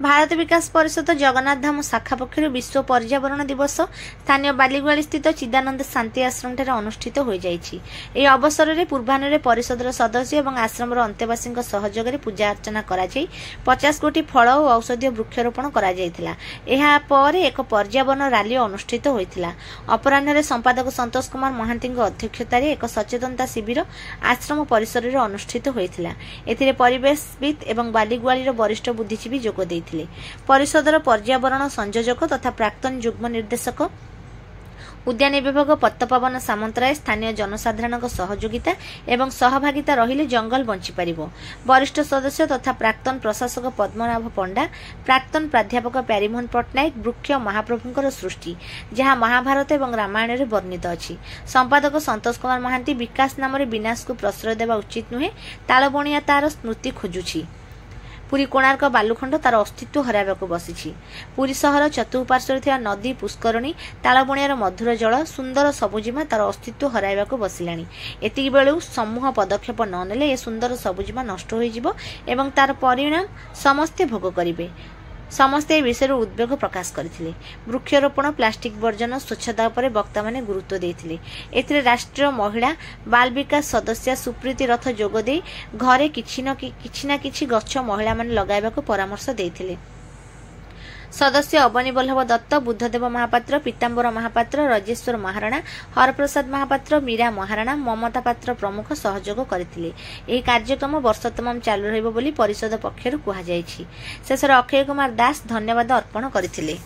भारत विकास परिषद जगन्नाथ धाम शाखा पक्षर विश्व पर्यावरण दिवस स्थानीय बालीगुआली स्थित चिदानंद शांति आश्रम ठारे अनुष्ठित हो जाइछि। एही अवसर में पूर्वाह्न परिषदर सदस्य और आश्रम अंतेवासी सहयोग में पूजा अर्चना करा 50 कोटी फल और औषधीय वृक्षारोपण करा जायथिला। एहा परे एक पर्यावरण रैली अनुष्ठित होइथिला। अपराह्न संपादक संतोष कुमार महांती अध्यक्षतार एक सचेतनता शिविर आश्रम परिसर में अनुष्ठित होइथिला। एथिरे परिवेशविद एवं बालीगुआली वरिष्ठ बुद्धिजीवी जोग दैथिले। परिषदर पर्यावरण संयोजक तथा प्राक्तन युग्म निर्देशक उद्यान विभाग पत्तपवन सामंतराय स्थानीय जनसाधारण सहयोगिता एवं सहभागिता रहिले जंगल बंची पारिबो। वरिष्ठ सदस्य तथा प्राक्तन प्रशासक पद्मनाभ पंडा, प्राक्तन प्राध्यापक प्यारीमोहन पट्टनायक वृक्ष महाप्रभुंकर सृष्टि जहाँ महाभारत एवं रामायण में वर्णित अछि। संपादक संतोष कुमार महांती विकास नाम विनाश को प्रश्रय देवा उचित नुहे, तालबणिया तार स्मृति खोजुछि। पुरी कोणार्क बालुखंड तार अस्तित्व हराइबाकु बसिछि। पुरी सहर चतुर्पार्श्वरे थिया नदी पुष्करणी तालबणियार मधुर जल सुंदर सबुजिमा तार अस्तित्व हराइबाकु बसिलाणी। एतिकी बेलु समूह पदक्षेप न नेले ए सुंदर सबुजिमा नष्ट होई जिवो एवं तार परिणाम समस्ते भोग करिवे। समस्ते ए विषय उद्वेग प्रकाश करथिले। वृक्षारोपण, प्लास्टिक वर्जन, स्वच्छता पर वक्ता माने गुरुत्व देथिले। एथिरे राष्ट्रीय महिला बाल विकास सदस्य सुप्रीति रथ जोग दे घरे किछि ना किछि गछ महिला माने लगाइबाकु परामर्श देथिले। सदस्य अवनी बल्लभ दत्त, बुद्धदेव महापात्र, पीताम्बर महापात्र, रजेश्वर महाराणा, हरप्रसाद महापात्र, मीरा महाराणा, ममता पात्र प्रमुख सहयोग करथिले। एही कार्यक्रम वर्ष तमाम चालू रहिबो बोली परिषद पक्षरु कुहा जायछि। शेषर अक्षय कुमार दास धन्यवाद अर्पण करथिले।